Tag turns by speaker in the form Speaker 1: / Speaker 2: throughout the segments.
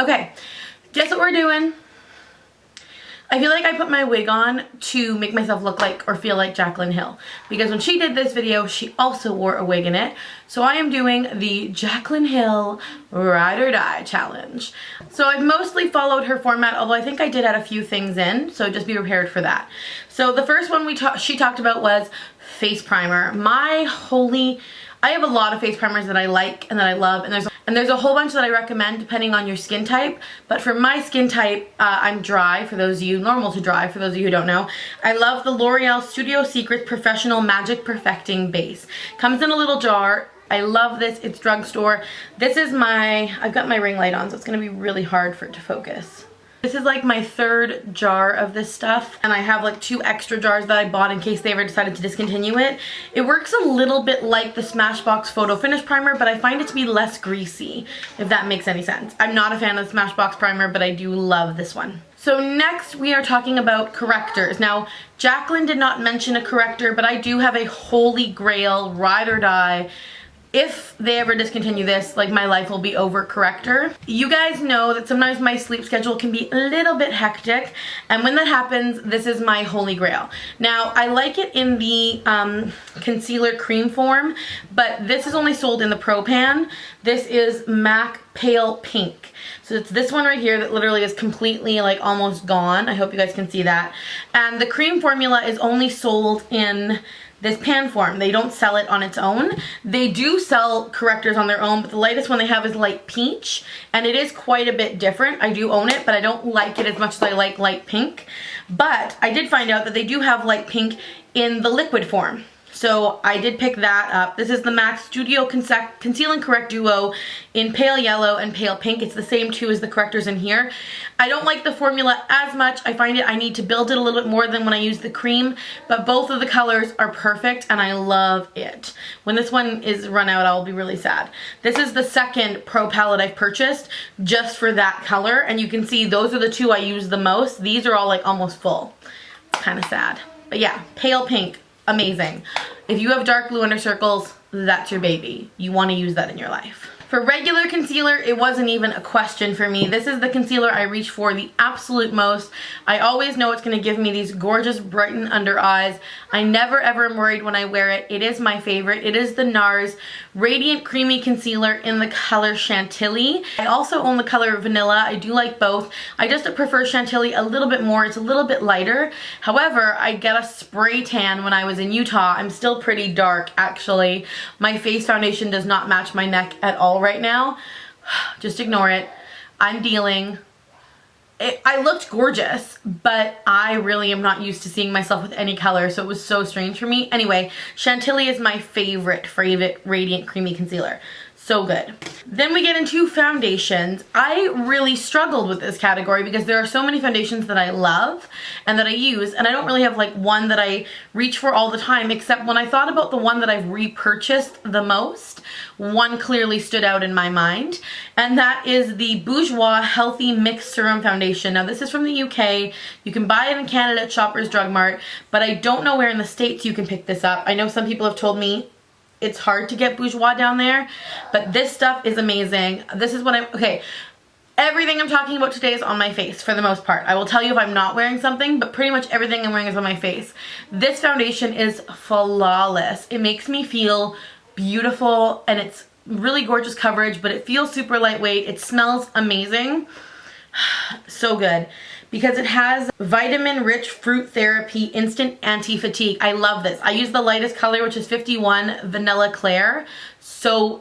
Speaker 1: Okay, guess what we're doing? I feel like I put my wig on to make myself look like or feel like Jaclyn Hill, because when she did this video, she also wore a wig in it. So I am doing the Jaclyn Hill Ride or Die challenge. So I've mostly followed her format, although I think I did add a few things in, so just be prepared for that. So the first one she talked about was face primer. I have a lot of face primers that I like and that I love, and there's a whole bunch that I recommend depending on your skin type. But for my skin type, I'm dry, for those of you, normal to dry, for those of you who don't know. I love the L'Oreal Studio Secrets Professional Magic Perfecting Base. Comes in a little jar. I love this. It's drugstore. This is I've got my ring light on, so it's going to be really hard for it to focus. This is like my third jar of this stuff, and I have like 2 extra jars that I bought in case they ever decided to discontinue it. It works a little bit like the Smashbox Photo Finish Primer, but I find it to be less greasy, if that makes any sense. I'm not a fan of the Smashbox Primer, but I do love this one. So next we are talking about correctors. Now, Jaclyn did not mention a corrector, but I do have a holy grail ride or die. If they ever discontinue this, like, my life will be over corrector. You guys know that sometimes my sleep schedule can be a little bit hectic, and when that happens, this is my holy grail. Now, I like it in the concealer cream form, but this is only sold in the Pro Pan. This is MAC Pale Pink. So it's this one right here that literally is completely, like, almost gone. I hope you guys can see that. And the cream formula is only sold in this pan form. They don't sell it on its own. They do sell correctors on their own, but the lightest one they have is light peach, and it is quite a bit different. I do own it, but I don't like it as much as I like light pink. But I did find out that they do have light pink in the liquid form. So I did pick that up. This is the MAC Studio Conceal and Correct Duo in pale yellow and pale pink. It's the same too as the correctors in here. I don't like the formula as much. I find I need to build it a little bit more than when I use the cream, but both of the colors are perfect and I love it. When this one is run out, I'll be really sad. This is the second Pro palette I've purchased just for that color, and you can see those are the 2 I use the most. These are all like almost full. It's kind of sad. But yeah, pale pink. Amazing. If you have dark blue under circles, that's your baby. You want to use that in your life. For regular concealer, it wasn't even a question for me. This is the concealer I reach for the absolute most. I always know it's going to give me these gorgeous brightened under eyes. I never ever am worried when I wear it. It is my favorite. It is the NARS Radiant Creamy Concealer in the color Chantilly. I also own the color Vanilla. I do like both. I just prefer Chantilly a little bit more. It's a little bit lighter. However, I got a spray tan when I was in Utah. I'm still pretty dark, actually. My face foundation does not match my neck at all right now. Just ignore it. I'm dealing. I looked gorgeous, but I really am not used to seeing myself with any color, so it was so strange for me. Anyway, Chantilly is my favorite Radiant Creamy Concealer. So good. Then we get into foundations. I really struggled with this category because there are so many foundations that I love and that I use, and I don't really have like one that I reach for all the time, except when I thought about the one that I've repurchased the most, one clearly stood out in my mind, and that is the Bourjois Healthy Mixed Serum Foundation. Now this is from the UK. You can buy it in Canada at Shoppers Drug Mart, but I don't know where in the States you can pick this up. I know some people have told me it's hard to get Bourjois down there, but this stuff is amazing. This is what okay, everything I'm talking about today is on my face for the most part. I will tell you if I'm not wearing something, but pretty much everything I'm wearing is on my face. This foundation is flawless. It makes me feel beautiful, and it's really gorgeous coverage, but it feels super lightweight. It smells amazing. So good. Because it has vitamin-rich fruit therapy instant anti-fatigue. I love this. I use the lightest color, which is 51 Vanilla Claire. So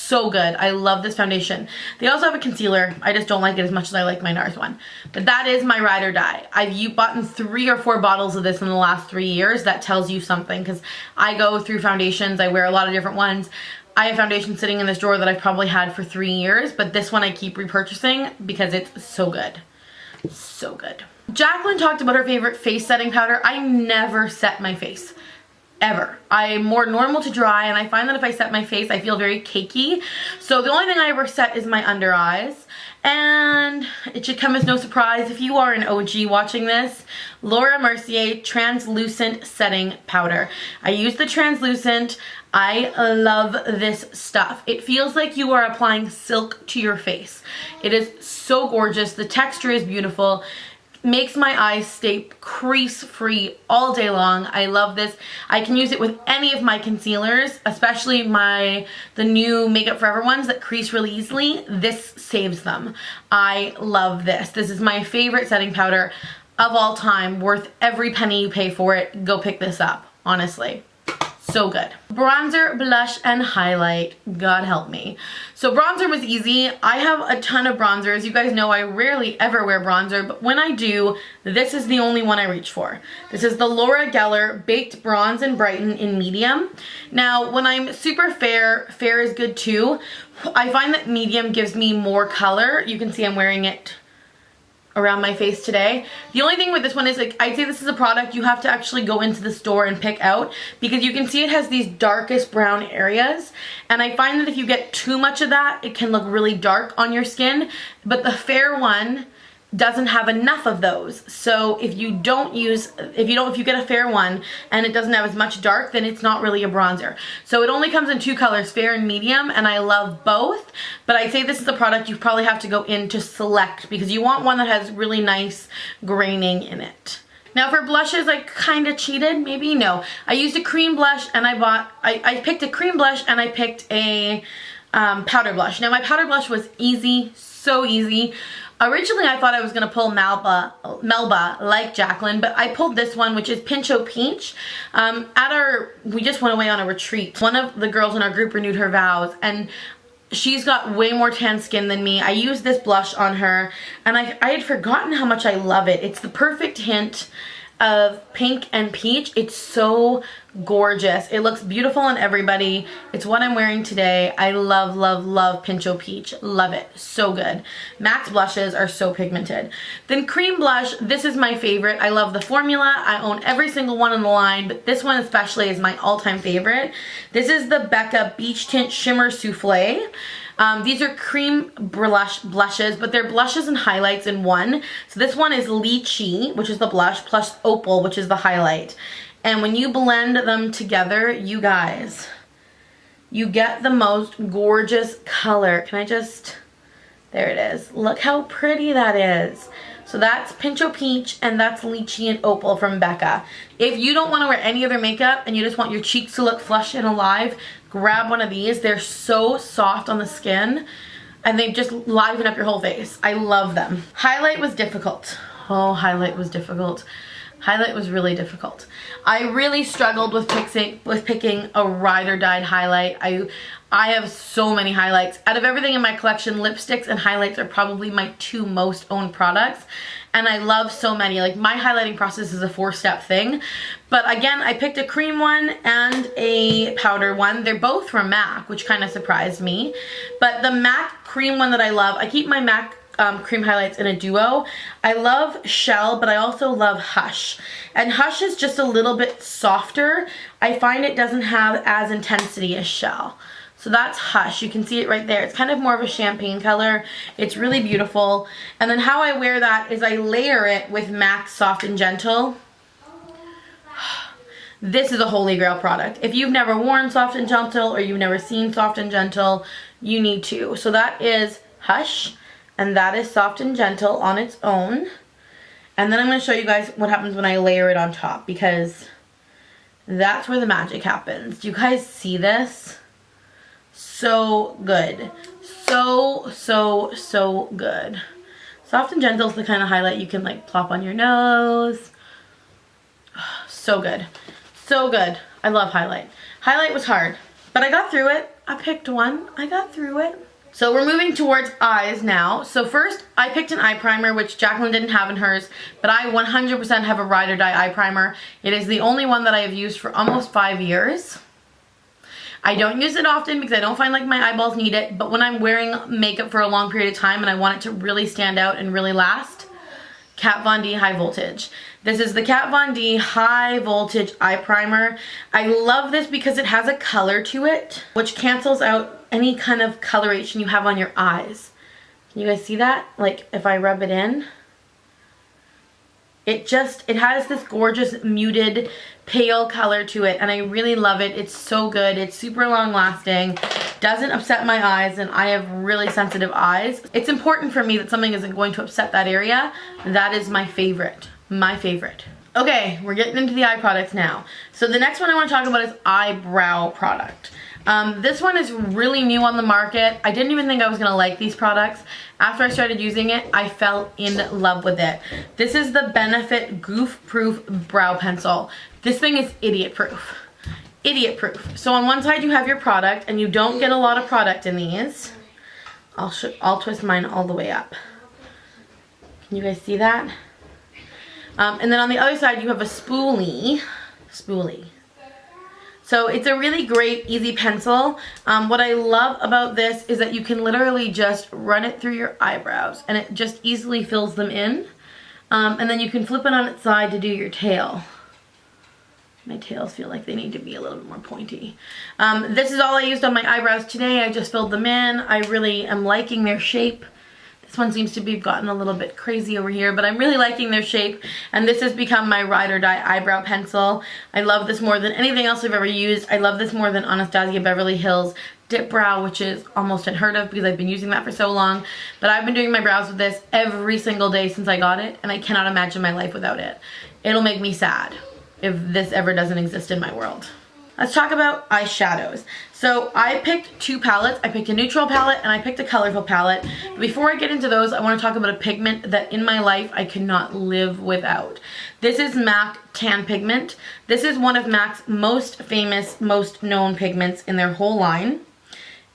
Speaker 1: good. I love this foundation. They also have a concealer. I just don't like it as much as I like my NARS one. But that is my ride or die. I've bought 3 or 4 bottles of this in the last 3 years. That tells you something, because I go through foundations. I wear a lot of different ones. I have foundation sitting in this drawer that I've probably had for 3 years, but this one I keep repurchasing because it's so good. So good. Jaclyn talked about her favorite face setting powder. I never set my face. ever. I'm more normal to dry, and I find that if I set my face, I feel very cakey. So the only thing I ever set is my under eyes. And it should come as no surprise if you are an OG watching this, Laura Mercier Translucent Setting Powder. I use the translucent. I love this stuff. It feels like you are applying silk to your face. It is so gorgeous. The texture is beautiful. Makes my eyes stay crease free all day long. I love this. I can use it with any of my concealers, especially the new Makeup Forever ones that crease really easily. This saves them. I love this. This is my favorite setting powder of all time. Worth every penny you pay for it. Go pick this up, honestly. So good. Bronzer, blush, and highlight. God help me. So bronzer was easy. I have a ton of bronzers. You guys know I rarely ever wear bronzer, but when I do, this is the only one I reach for. This is the Laura Geller Baked Bronze and Brighten in medium. Now, when I'm super fair, fair is good too. I find that medium gives me more color. You can see I'm wearing it around my face today. The only thing with this one is, like, I'd say this is a product you have to actually go into the store and pick out, because you can see it has these darkest brown areas, and I find that if you get too much of that, it can look really dark on your skin, but the fair one doesn't have enough of those. So if you get a fair one and it doesn't have as much dark, then it's not really a bronzer. So it only comes in two colors, fair and medium, and I love both, but I'd say this is a product you probably have to go in to select, because you want one that has really nice graining in it. Now for blushes, I kind of cheated, maybe, no. I used a cream blush, and I picked a cream blush, and I picked a powder blush. Now my powder blush was easy, so easy. Originally, I thought I was going to pull Melba like Jaclyn, but I pulled this one, which is Pincho Peach. We just went away on a retreat. One of the girls in our group renewed her vows, and she's got way more tan skin than me. I used this blush on her, and I had forgotten how much I love it. It's the perfect hint of pink and peach. It's so gorgeous. It looks beautiful on everybody. It's what I'm wearing today. I love, love, love Pincho Peach. Love it. So good. MAC's blushes are so pigmented. Then cream blush. This is my favorite. I love the formula. I own every single one in the line, but this one especially is my all-time favorite. This is the Becca Beach Tint Shimmer Souffle. These are cream blushes, but they're blushes and highlights in one. So this one is Lychee, which is the blush, plus Opal, which is the highlight. And when you blend them together, you guys, you get the most gorgeous color. Can I just, there it is. Look how pretty that is. So that's Pincho Peach, and that's Lychee and Opal from Becca. If you don't want to wear any other makeup and you just want your cheeks to look flush and alive, grab one of these. They're so soft on the skin, and they just liven up your whole face. I love them. Highlight was difficult. Oh, highlight was difficult. Highlight was really difficult. I really struggled with picking a ride or die highlight. I have so many highlights. Out of everything in my collection, lipsticks and highlights are probably my two most owned products. And I love so many. Like, my highlighting process is a 4-step thing. But again, I picked a cream one and a powder one. They're both from MAC, which kind of surprised me. But the MAC cream one that I love, I keep my MAC cream highlights in a duo. I love Shell, but I also love Hush. And Hush is just a little bit softer. I find it doesn't have as intensity as Shell. So that's Hush. You can see it right there. It's kind of more of a champagne color. It's really beautiful. And then how I wear that is I layer it with MAC Soft and Gentle. This is a holy grail product. If you've never worn Soft and Gentle, or you've never seen Soft and Gentle, you need to. So that is Hush, and that is Soft and Gentle on its own. And then I'm going to show you guys what happens when I layer it on top, because that's where the magic happens. Do you guys see this? So good. So, so, so good. Soft and Gentle is the kind of highlight you can, like, plop on your nose. So good. So good. I love highlight. Highlight was hard, but I got through it. I picked one. I got through it. So we're moving towards eyes now. So first, I picked an eye primer, which Jaclyn didn't have in hers, but I 100% have a ride or die eye primer. It is the only one that I have used for almost 5 years. I don't use it often because I don't find like my eyeballs need it, but when I'm wearing makeup for a long period of time and I want it to really stand out and really last, Kat Von D High Voltage. This is the Kat Von D High Voltage Eye Primer. I love this because it has a color to it, which cancels out any kind of coloration you have on your eyes. Can you guys see that? Like if I rub it in, it has this gorgeous muted pale color to it, and I really love it. It's so good. It's super long lasting, doesn't upset my eyes, and I have really sensitive eyes. It's important for me that something isn't going to upset that area. That is my favorite. My favorite. Okay, we're getting into the eye products now. So the next one I want to talk about is eyebrow product. This one is really new on the market. I didn't even think I was going to like these products. After I started using it, I fell in love with it. This is the Benefit Goof Proof Brow Pencil. This thing is idiot proof. Idiot proof. So on one side you have your product, and you don't get a lot of product in these. I'll twist mine all the way up. Can you guys see that? And then on the other side you have a spoolie. So it's a really great, easy pencil. What I love about this is that you can literally just run it through your eyebrows, and it just easily fills them in. And then you can flip it on its side to do your tail. My tails feel like they need to be a little bit more pointy. This is all I used on my eyebrows today. I just filled them in. I really am liking their shape. This one seems to be gotten a little bit crazy over here, but I'm really liking their shape, and this has become my ride or die eyebrow pencil. I love this more than anything else I've ever used. I love this more than Anastasia Beverly Hills Dip Brow, which is almost unheard of because I've been using that for so long. But I've been doing my brows with this every single day since I got it, and I cannot imagine my life without it. It'll make me sad if this ever doesn't exist in my world. Let's talk about eyeshadows. So I picked two palettes. I picked a neutral palette and I picked a colorful palette. But before I get into those, I want to talk about a pigment that in my life I could not live without. This is MAC Tan Pigment. This is one of MAC's most famous, most known pigments in their whole line.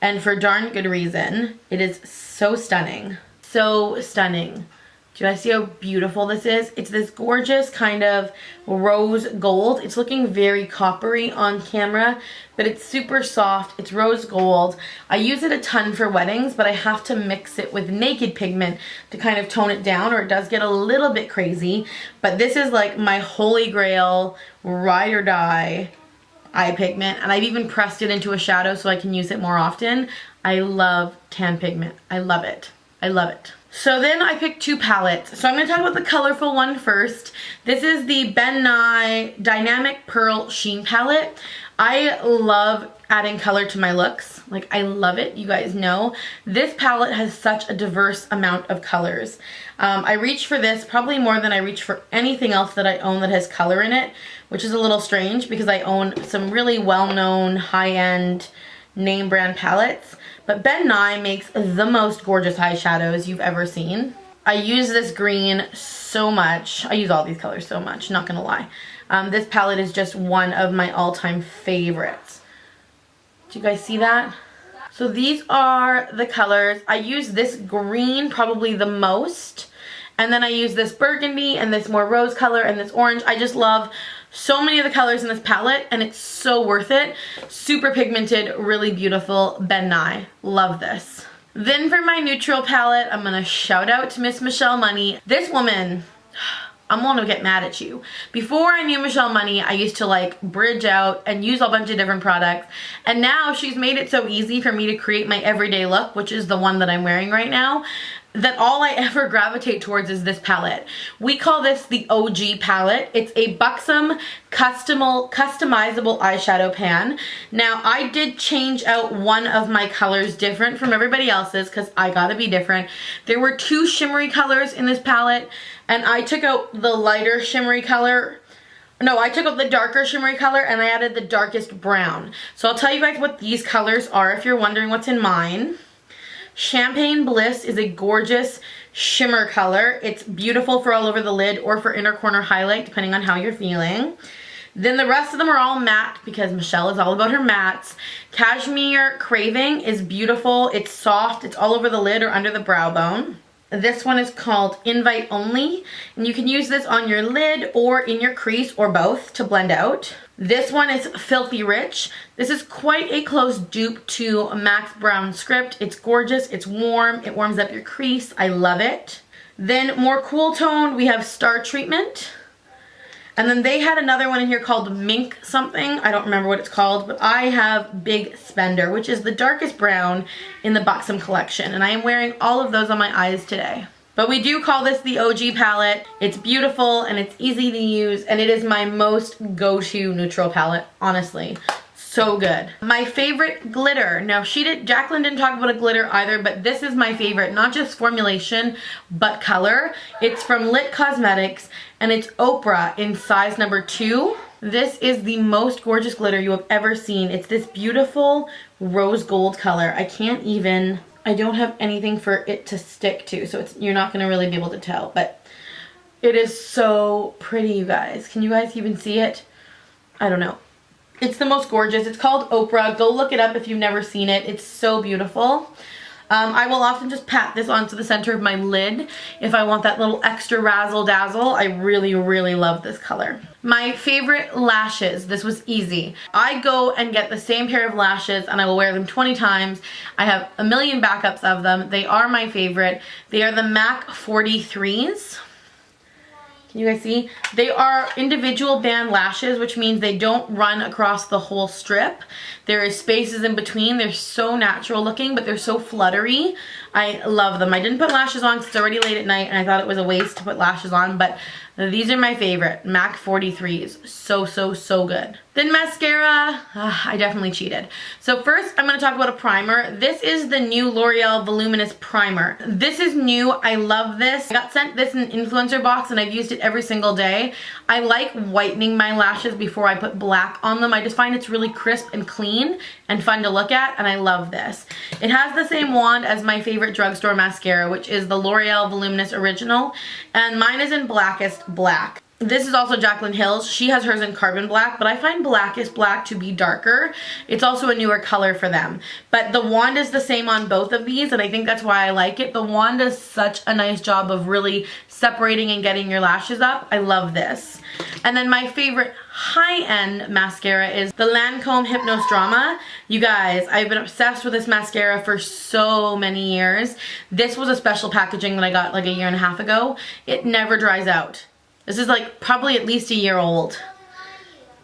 Speaker 1: And for darn good reason. It is so stunning. So stunning. Do you guys see how beautiful this is? It's this gorgeous kind of rose gold. It's looking very coppery on camera, but it's super soft. It's rose gold. I use it a ton for weddings, but I have to mix it with naked pigment to kind of tone it down, or it does get a little bit crazy. But this is like my holy grail ride or die eye pigment, and I've even pressed it into a shadow so I can use it more often. I love tan pigment. I love it. I love it. So then I picked two palettes. So I'm going to talk about the colorful one first. This is the Ben Nye Dynamic Pearl Sheen palette. I love adding color to my looks. Like, I love it. You guys know. This palette has such a diverse amount of colors. I reach for this probably more than I reach for anything else that I own that has color in it, which is a little strange because I own some really well-known high-end name brand palettes. But Ben Nye makes the most gorgeous eyeshadows you've ever seen. I use this green so much. I use all these colors so much, not gonna lie. This palette is just one of my all-time favorites. Do you guys see that? So these are the colors. I use this green probably the most. And then I use this burgundy and this more rose color and this orange. I just love so many of the colors in this palette, and it's so worth it. Super pigmented, really beautiful Ben Nye. Love this. Then for my neutral palette, I'm gonna shout out to Miss Michelle Money. This woman, I'm gonna get mad at you. Before I knew Michelle Money, I used to like bridge out and use a bunch of different products. And now she's made it so easy for me to create my everyday look, which is the one that I'm wearing right now, that all I ever gravitate towards is this palette. We call this the OG palette. It's a buxom, customizable eyeshadow pan. Now, I did change out one of my colors different from everybody else's because I gotta be different. There were two shimmery colors in this palette, and I took out the lighter shimmery color. No, I took out the darker shimmery color and I added the darkest brown. So I'll tell you guys what these colors are if you're wondering what's in mine. Champagne Bliss is a gorgeous shimmer color. It's beautiful for all over the lid or for inner corner highlight, depending on how you're feeling. Then the rest of them are all matte because Michelle is all about her mattes. Cashmere Craving is beautiful. It's soft. It's all over the lid or under the brow bone. This one is called Invite Only, and you can use this on your lid or in your crease or both to blend out. This one is Filthy Rich. This is quite a close dupe to Max Brown Script. It's gorgeous, it's warm, it warms up your crease. I love it. Then more cool toned, we have Star Treatment. And then they had another one in here called Mink something. I don't remember what it's called, but I have Big Spender, which is the darkest brown in the Buxom collection. And I am wearing all of those on my eyes today. But we do call this the OG palette. It's beautiful and it's easy to use, and it is my most go-to neutral palette, honestly. So good. My favorite glitter. Now Jaclyn didn't talk about a glitter either, but this is my favorite, not just formulation, but color. It's from Lit Cosmetics and it's Oprah in size number 2. This is the most gorgeous glitter you have ever seen. It's this beautiful rose gold color. I don't have anything for it to stick to, so you're not gonna really be able to tell, but it is so pretty, you guys. Can you guys even see it? I don't know. It's the most gorgeous. It's called Oprah. Go look it up if you've never seen it. It's so beautiful. I will often just pat this onto the center of my lid if I want that little extra razzle dazzle. I really, really love this color. My favorite lashes. This was easy. I go and get the same pair of lashes and I will wear them 20 times. I have a million backups of them. They are my favorite. They are the MAC 43s. Can you guys see? They are individual band lashes, which means they don't run across the whole strip. There is spaces in between. They're so natural looking, but they're so fluttery. I love them. I didn't put lashes on because it's already late at night and I thought it was a waste to put lashes on, but these are my favorite. MAC 43s. So, so, so good. Then mascara. I definitely cheated. So first, I'm going to talk about a primer. This is the new L'Oreal Voluminous Primer. This is new. I love this. I got sent this in an influencer box and I've used it every single day. I like whitening my lashes before I put black on them. I just find it's really crisp and clean and fun to look at, and I love this. It has the same wand as my favorite drugstore mascara, which is the L'Oreal Voluminous Original, and mine is in Blackest Black. This is also Jaclyn Hill's. She has hers in Carbon Black, but I find Blackest Black to be darker. It's also a newer color for them. But the wand is the same on both of these, and I think that's why I like it. The wand does such a nice job of really separating and getting your lashes up. I love this. And then my favorite high-end mascara is the Lancome Hypnose Drama. You guys, I've been obsessed with this mascara for so many years. This was a special packaging that I got like a year and a half ago. It never dries out. This is like probably at least a year old.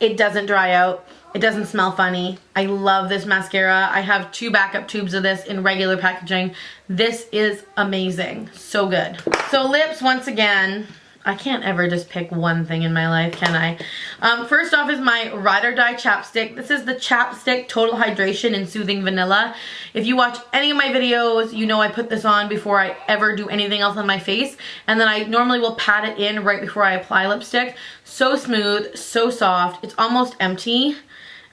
Speaker 1: It doesn't dry out. It doesn't smell funny. I love this mascara. I have 2 backup tubes of this in regular packaging. This is amazing. So good. So lips, once again. I can't ever just pick one thing in my life, can I? First off is my Ride or Die chapstick. This is the Chapstick Total Hydration in Soothing Vanilla. If you watch any of my videos, you know I put this on before I ever do anything else on my face. And then I normally will pat it in right before I apply lipstick. So smooth, so soft. It's almost empty.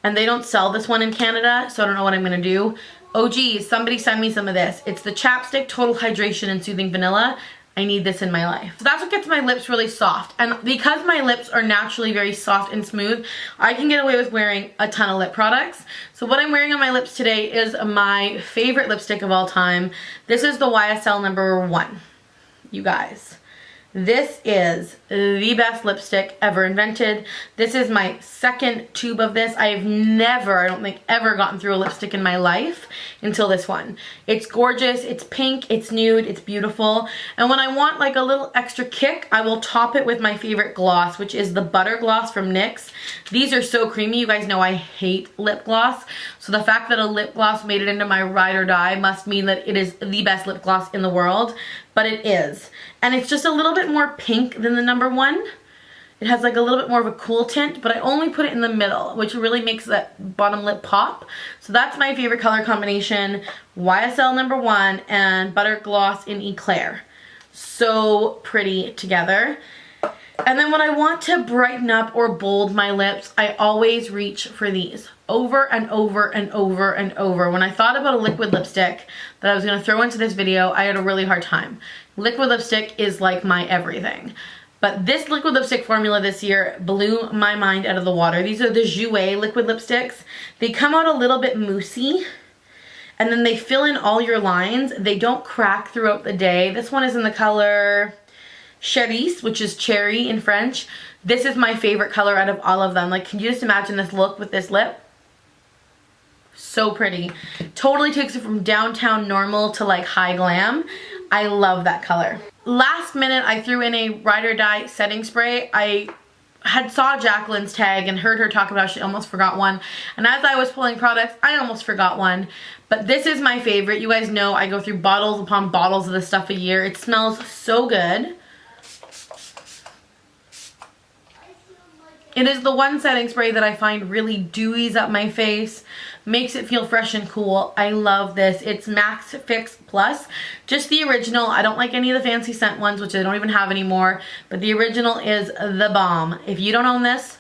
Speaker 1: And they don't sell this one in Canada, so I don't know what I'm going to do. Oh geez, somebody send me some of this. It's the Chapstick Total Hydration in Soothing Vanilla. I need this in my life. So that's what gets my lips really soft. And because my lips are naturally very soft and smooth, I can get away with wearing a ton of lip products. So what I'm wearing on my lips today is my favorite lipstick of all time. This is the YSL number 1. You guys. This is the best lipstick ever invented. This is my second tube of this. I've never, I don't think, ever gotten through a lipstick in my life until this one. It's gorgeous, it's pink, it's nude, it's beautiful. And when I want like a little extra kick, I will top it with my favorite gloss, which is the Butter Gloss from NYX. These are so creamy. You guys know I hate lip gloss. So the fact that a lip gloss made it into my Ride or Die must mean that it is the best lip gloss in the world. But it is. And it's just a little bit more pink than the number 1. It has like a little bit more of a cool tint, but I only put it in the middle, which really makes that bottom lip pop. So that's my favorite color combination. YSL number 1 and Butter Gloss in Eclair. So pretty together. And then when I want to brighten up or bold my lips, I always reach for these over and over and over and over. When I thought about a liquid lipstick that I was going to throw into this video, I had a really hard time. Liquid lipstick is like my everything. But this liquid lipstick formula this year blew my mind out of the water. These are the Jouer liquid lipsticks. They come out a little bit moussey, and then they fill in all your lines. They don't crack throughout the day. This one is in the color Cerise, which is cherry in French. This is my favorite color out of all of them. Like, can you just imagine this look with this lip? So pretty. Totally takes it from downtown normal to like high glam. I love that color. Last minute, I threw in a Ride or Die setting spray. I had saw Jaclyn's tag and heard her talk about she almost forgot one. And as I was pulling products, I almost forgot one. But this is my favorite. You guys know I go through bottles upon bottles of this stuff a year. It smells so good. It is the one setting spray that I find really dewies up my face, makes it feel fresh and cool. I love this. It's Max Fix Plus, just the original. I don't like any of the fancy scent ones, which I don't even have anymore, but the original is the bomb. If you don't own this,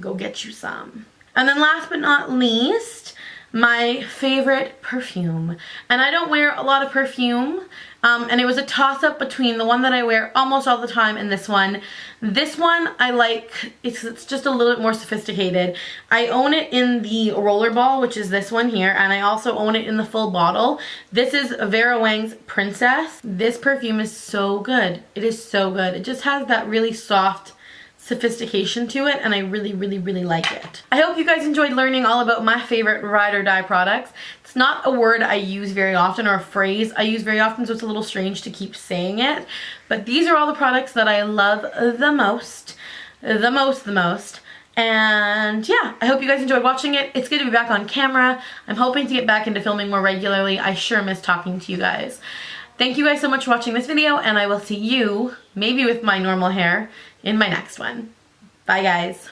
Speaker 1: go get you some. And then last but not least, my favorite perfume. And I don't wear a lot of perfume, and it was a toss-up between the one that I wear almost all the time and this one. This one I like, it's just a little bit more sophisticated. I own it in the rollerball, which is this one here, and I also own it in the full bottle. This is Vera Wang's Princess. This perfume is so good. It is so good. It just has that really soft sophistication to it, and I really, really, really like it. I hope you guys enjoyed learning all about my favorite ride or die products. It's not a word I use very often, or a phrase I use very often, so it's a little strange to keep saying it. But these are all the products that I love the most. And yeah, I hope you guys enjoyed watching it. It's good to be back on camera. I'm hoping to get back into filming more regularly. I sure miss talking to you guys. Thank you guys so much for watching this video, and I will see you, maybe with my normal hair, in my next one. Bye guys.